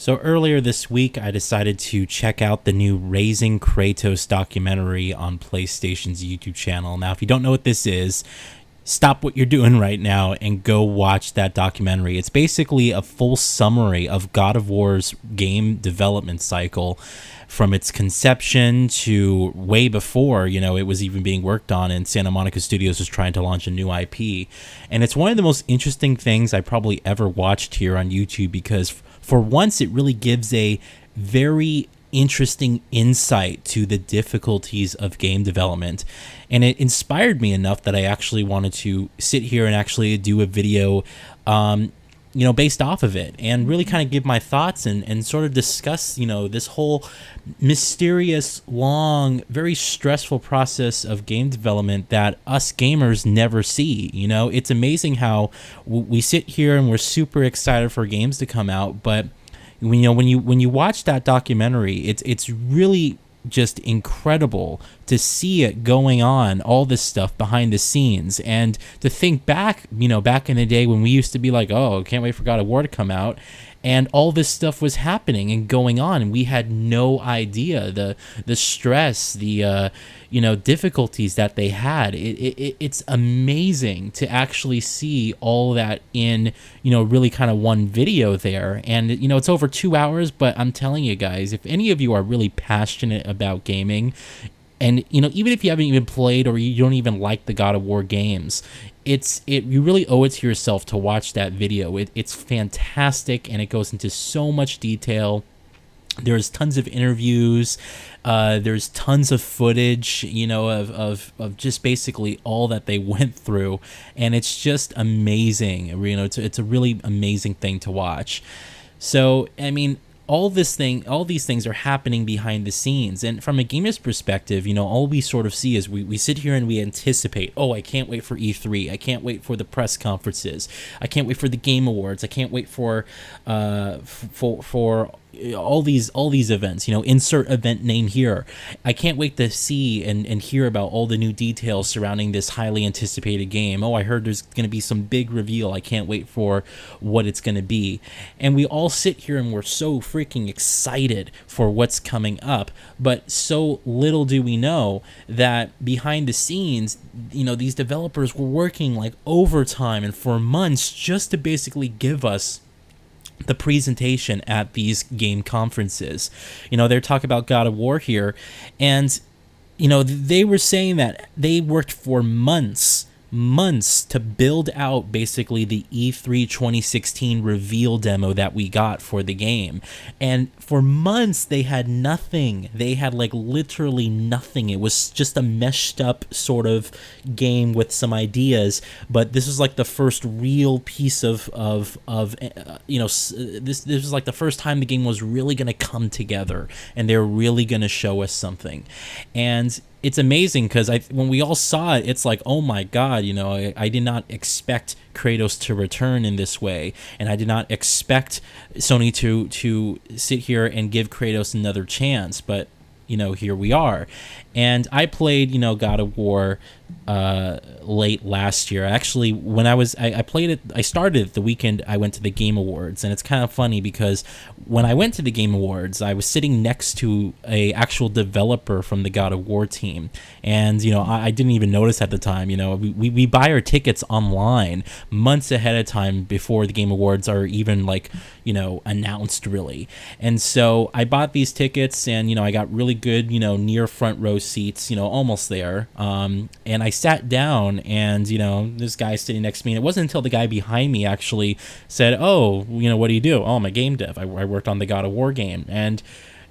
So earlier this week, I decided to check out the new Raising Kratos documentary on PlayStation's YouTube channel. Now, if you don't know what this is, stop what you're doing right now and go watch that documentary. It's basically a full summary of God of War's game development cycle from its conception to way before, it was even being worked on and Santa Monica Studios was trying to launch a new IP. And it's one of the most interesting things I probably ever watched here on YouTube because for once it really gives a very interesting insight to the difficulties of game development, and it inspired me enough that I actually wanted to sit here and actually do a video based off of it and really kind of give my thoughts and sort of discuss this whole mysterious, long, very stressful process of game development that us gamers never see. It's amazing how we sit here and we're super excited for games to come out, but when you watch that documentary, it's really just incredible to see it going on, all this stuff behind the scenes, and to think back, back in the day when we used to be like, oh, can't wait for God of War to come out, and all this stuff was happening and going on, and we had no idea the stress, the difficulties that they had. It's amazing to actually see all that in really kind of one video there, and it's over 2 hours. But I'm telling you guys, if any of you are really passionate about gaming, and even if you haven't even played or you don't even like the God of War games, you really owe it to yourself to watch that video. It's fantastic, and it goes into so much detail. There's tons of interviews, there's tons of footage, of just basically all that they went through, and it's just amazing. It's a really amazing thing to watch. So, I mean, all these things are happening behind the scenes, and from a gamer's perspective, all we sort of see is we sit here and we anticipate, oh, I can't wait for E3, I can't wait for the press conferences, I can't wait for the Game Awards, I can't wait for all these events, insert event name here. I can't wait to see and hear about all the new details surrounding this highly anticipated game. Oh, I heard there's going to be some big reveal. I can't wait for what it's going to be. And we all sit here and we're so freaking excited for what's coming up, but so little do we know that behind the scenes, these developers were working like overtime and for months just to basically give us the presentation at these game conferences. They're talking about God of War here, and they were saying that they worked for months to build out basically the E3 2016 reveal demo that we got for the game, and for months they had nothing. They had like literally nothing. It was just a meshed up sort of game with some ideas, but this was like the first real piece of this was like the first time the game was really going to come together and they're really going to show us something. And it's amazing because when we all saw it, it's like, oh my God, I did not expect Kratos to return in this way, and I did not expect Sony to sit here and give Kratos another chance, but here we are. And I played God of War late last year. Actually, when I played it, I started it the weekend I went to the Game Awards, and it's kind of funny because when I went to the Game Awards, I was sitting next to a actual developer from the God of War team, and I didn't even notice at the time. We buy our tickets online months ahead of time before the Game Awards are even announced really, and so I bought these tickets, and I got really good near front row seats, almost there, and I sat down, and this guy sitting next to me, and it wasn't until the guy behind me actually said, oh, what do you do? Oh, I'm a game dev. I worked on the God of War game. And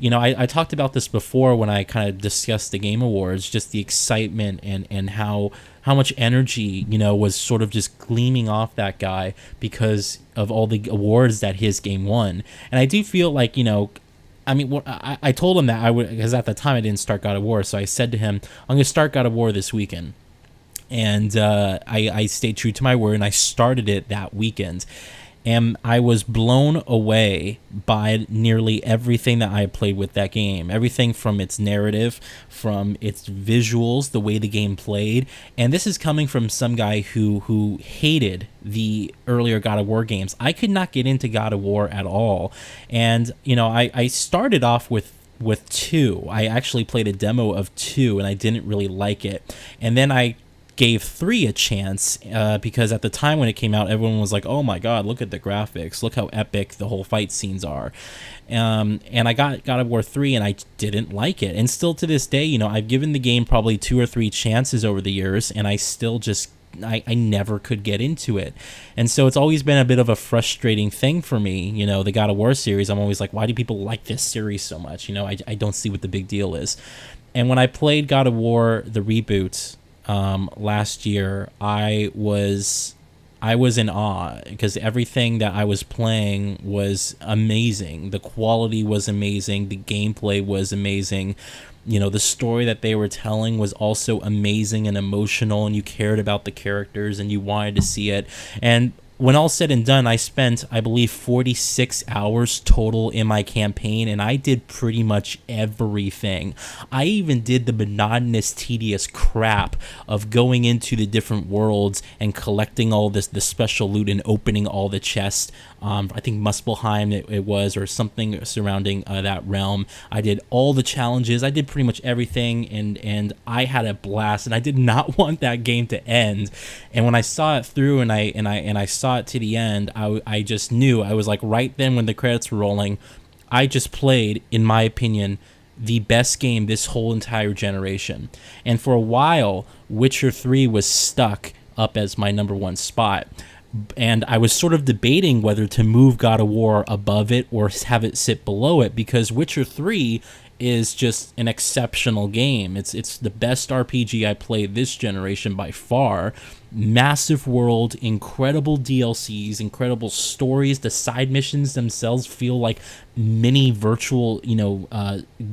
I talked about this before when I kind of discussed the Game Awards, just the excitement and how much energy was sort of just gleaming off that guy because of all the awards that his game won. And I do feel like I told him that I would, because at the time I didn't start God of War, so I said to him, I'm going to start God of War this weekend. And I stayed true to my word, and I started it that weekend. and I was blown away by nearly everything that I played with that game. Everything from its narrative, from its visuals, the way the game played. And this is coming from some guy who hated the earlier God of War games. I could not get into God of War at all. And, I started off with 2. I actually played a demo of 2 and I didn't really like it. And then I gave 3 a chance because at the time when it came out, everyone was like, oh my god, look at the graphics, look how epic the whole fight scenes are. And I got God of War 3 and I didn't like it. And still to this day, I've given the game probably 2 or 3 chances over the years, and I still just I never could get into it. And so it's always been a bit of a frustrating thing for me. The God of War series, I'm always like, why do people like this series so much? I don't see what the big deal is. And when I played God of War, the reboot, last year, I was in awe because everything that I was playing was amazing. The quality was amazing. The gameplay was amazing. The story that they were telling was also amazing and emotional, and you cared about the characters and you wanted to see it. And when all said and done, I spent, I believe, 46 hours total in my campaign, and I did pretty much everything. I even did the monotonous, tedious crap of going into the different worlds and collecting all the special loot and opening all the chests. I think Muspelheim it was, or something surrounding that realm. I did all the challenges. I did pretty much everything, and I had a blast. And I did not want that game to end. And when I saw it through, and I saw it to the end, I just knew. I was like, right then when the credits were rolling, I just played, in my opinion, the best game this whole entire generation. And for a while, Witcher 3 was stuck up as my number 1 spot. And I was sort of debating whether to move God of War above it or have it sit below it, because Witcher 3 is just an exceptional game. It's the best RPG I played this generation by far. Massive world, incredible DLCs, incredible stories. The side missions themselves feel like mini virtual,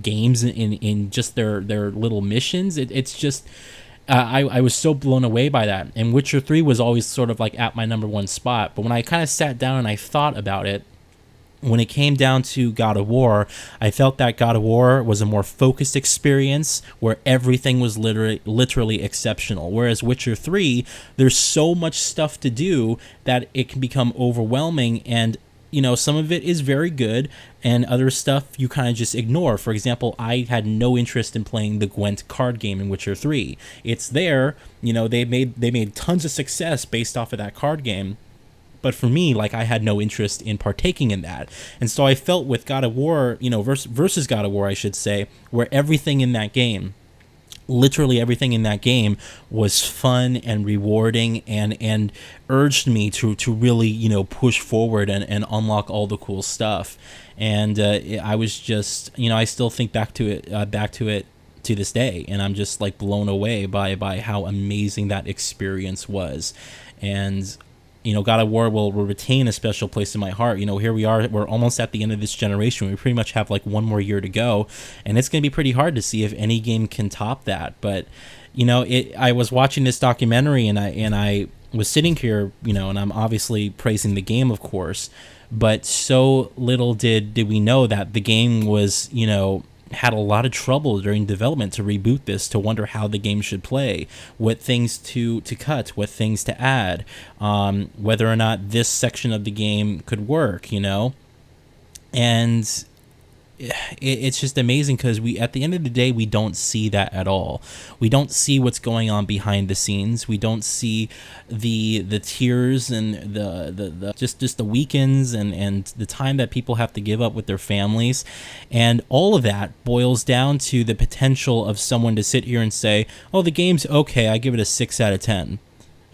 games in just their little missions. It's just... I was so blown away by that. And Witcher 3 was always sort of like at my number 1 spot. But when I kind of sat down and I thought about it, when it came down to God of War, I felt that God of War was a more focused experience where everything was literally exceptional. Whereas Witcher 3, there's so much stuff to do that it can become overwhelming, and some of it is very good, and other stuff you kind of just ignore. For example, I had no interest in playing the Gwent card game in Witcher 3. It's there, they made tons of success based off of that card game. But for me, I had no interest in partaking in that. And so I felt with God of War, versus God of War, I should say, where everything in that game, literally everything in that game, was fun and rewarding and urged me to really, push forward and unlock all the cool stuff. And I was just, I still think back to it to this day, and I'm just blown away by how amazing that experience was. And God of War will retain a special place in my heart. Here we are, we're almost at the end of this generation. We pretty much have 1 more year to go, and it's going to be pretty hard to see if any game can top that. But, I was watching this documentary, and I was sitting here, and I'm obviously praising the game, of course, but so little did we know that the game was, had a lot of trouble during development to reboot this, to wonder how the game should play, what things to cut, what things to add, whether or not this section of the game could work, and it's just amazing because at the end of the day, we don't see that at all. We don't see what's going on behind the scenes. We don't see the tears and the just the weekends and the time that people have to give up with their families. And all of that boils down to the potential of someone to sit here and say, oh, the game's okay, I give it a 6 out of 10.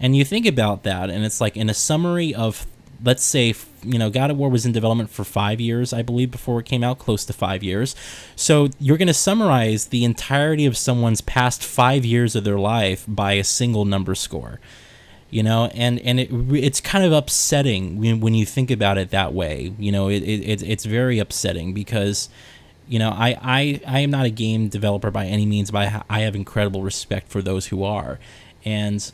And you think about that, and it's in a summary of, let's say, God of War was in development for 5 years, I believe, before it came out, close to 5 years. So you're going to summarize the entirety of someone's past 5 years of their life by a single number score. And it's kind of upsetting when you think about it that way. It's very upsetting because, I am not a game developer by any means, but I have incredible respect for those who are. And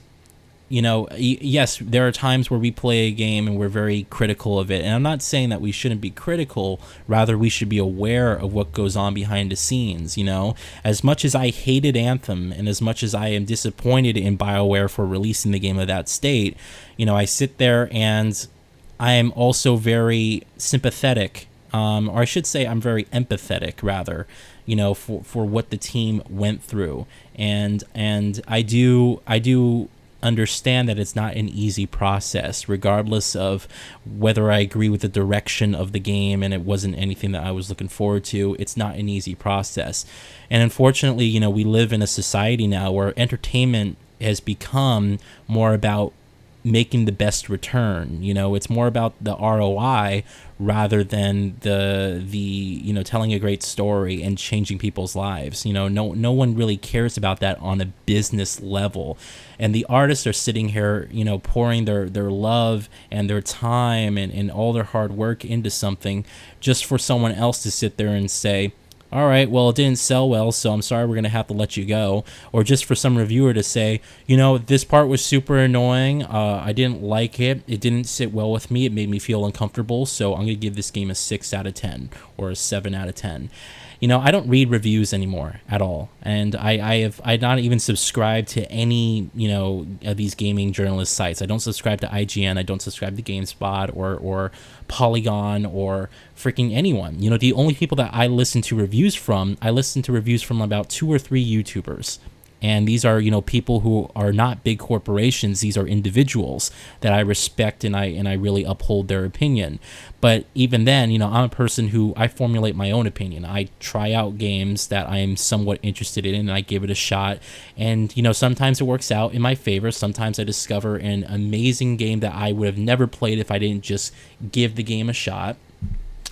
yes, there are times where we play a game and we're very critical of it. And I'm not saying that we shouldn't be critical. Rather, we should be aware of what goes on behind the scenes. As much as I hated Anthem and as much as I am disappointed in BioWare for releasing the game of that state, I sit there and I am also very sympathetic, or I should say I'm very empathetic, rather, for what the team went through. And I do understand that it's not an easy process, regardless of whether I agree with the direction of the game and it wasn't anything that I was looking forward to. It's not an easy process. And unfortunately, we live in a society now where entertainment has become more about making the best return. It's more about the ROI rather than the telling a great story and changing people's lives. No one really cares about that on a business level. And the artists are sitting here, pouring their love and their time and all their hard work into something just for someone else to sit there and say, all right, well, it didn't sell well, so I'm sorry, we're going to have to let you go. Or just for some reviewer to say, this part was super annoying. I didn't like it. It didn't sit well with me. It made me feel uncomfortable, so I'm going to give this game a 6 out of 10 or a 7 out of 10. I don't read reviews anymore at all. And I not even subscribed to any, of these gaming journalist sites. I don't subscribe to IGN. I don't subscribe to GameSpot or Polygon or freaking anyone. The only people that I listen to reviews from about 2 or 3 YouTubers. And these are, people who are not big corporations. These are individuals that I respect and I really uphold their opinion. But even then, I'm a person who I formulate my own opinion. I try out games that I'm somewhat interested in and I give it a shot. And, sometimes it works out in my favor. Sometimes I discover an amazing game that I would have never played if I didn't just give the game a shot.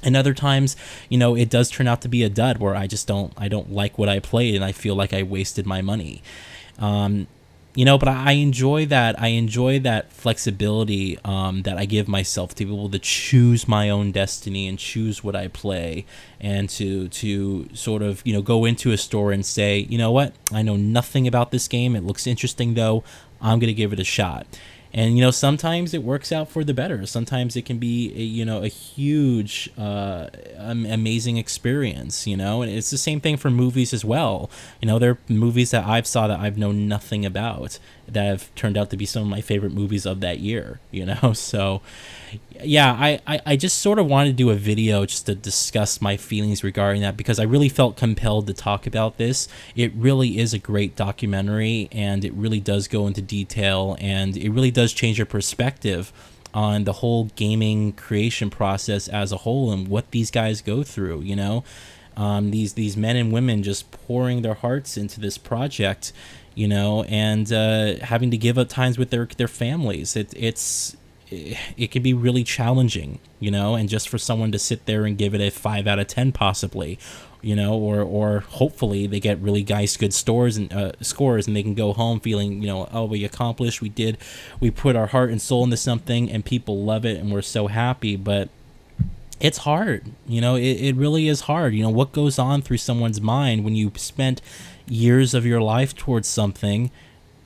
And other times, it does turn out to be a dud where I don't like what I played and I feel like I wasted my money. But I enjoy that. I enjoy that flexibility that I give myself to be able to choose my own destiny and choose what I play, and to sort of go into a store and say, what, I know nothing about this game. It looks interesting though. I'm gonna give it a shot. And, sometimes it works out for the better. Sometimes it can be, a huge, amazing experience, and it's the same thing for movies as well. There are movies that I've saw that I've known nothing about that have turned out to be some of my favorite movies of that year, So, yeah, I just sort of wanted to do a video just to discuss my feelings regarding that because I really felt compelled to talk about this. It really is a great documentary and it really does go into detail and it really does change your perspective on the whole gaming creation process as a whole and what these guys go through, these men and women just pouring their hearts into this project, and having to give up times with their families. It can be really challenging, and just for someone to sit there and give it a 5 out of 10 possibly, or hopefully they get really nice good scores and they can go home feeling, oh, we accomplished, we put our heart and soul into something and people love it and we're so happy. But it's hard, it really is hard. What goes on through someone's mind when you spent years of your life towards something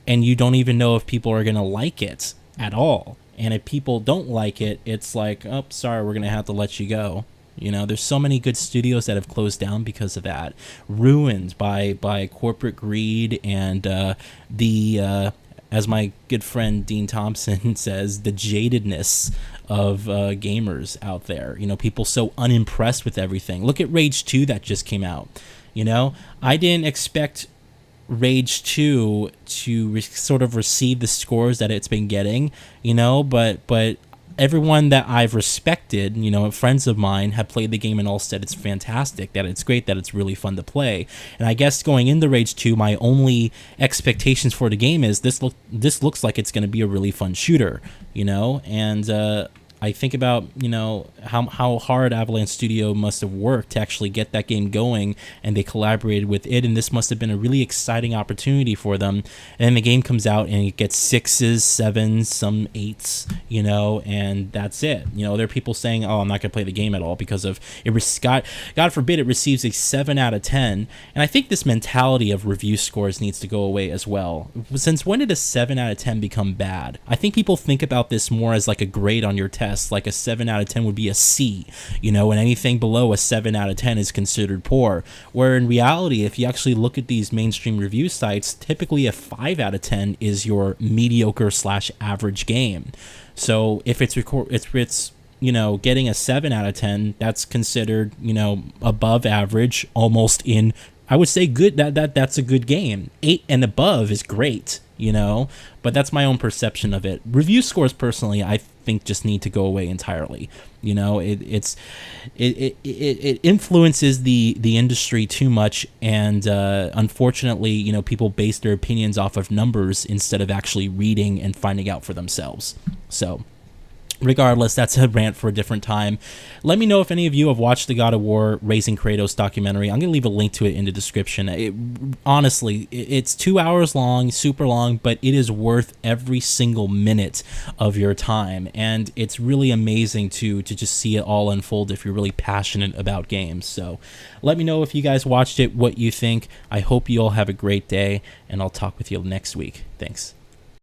and you don't even know if people are going to like it at all. And if people don't like it, it's like, oh, sorry, we're going to have to let you go. There's so many good studios that have closed down because of that, ruined by corporate greed and as my good friend Dean Thompson says, the jadedness of gamers out there. People so unimpressed with everything. Look at Rage 2 that just came out. I didn't expect Rage 2 to sort of receive the scores that it's been getting, but everyone that I've respected, friends of mine have played the game and all said it's fantastic, that it's great, that it's really fun to play. And I guess going into Rage 2, my only expectations for the game is this looks like it's going to be a really fun shooter, and I think about, how hard Avalanche Studio must have worked to actually get that game going, and they collaborated with it, and this must have been a really exciting opportunity for them. And then the game comes out and it gets 6s, 7s, some 8s, and that's it. There are people saying, "Oh, I'm not going to play the game at all because of it." God forbid it receives a 7 out of 10. And I think this mentality of review scores needs to go away as well. Since when did a 7 out of 10 become bad? I think people think about this more as like a grade on your test. Like a 7 out of 10 would be a C, and anything below a 7 out of 10 is considered poor. Where in reality, if you actually look at these mainstream review sites, typically a 5 out of 10 is your mediocre / average game. So if it's getting a 7 out of 10, that's considered, above average, almost in, I would say good. That's a good game. 8 and above is great, but that's my own perception of it. Review scores, personally, I think just need to go away entirely. It influences the industry too much, and unfortunately, people base their opinions off of numbers instead of actually reading and finding out for themselves. So regardless, that's a rant for a different time. Let me know if any of you have watched the God of War Raising Kratos documentary. I'm going to leave a link to it in the description. Honestly, it's 2 hours long, super long, but it is worth every single minute of your time. And it's really amazing to just see it all unfold if you're really passionate about games. So let me know if you guys watched it, what you think. I hope you all have a great day, and I'll talk with you next week. Thanks.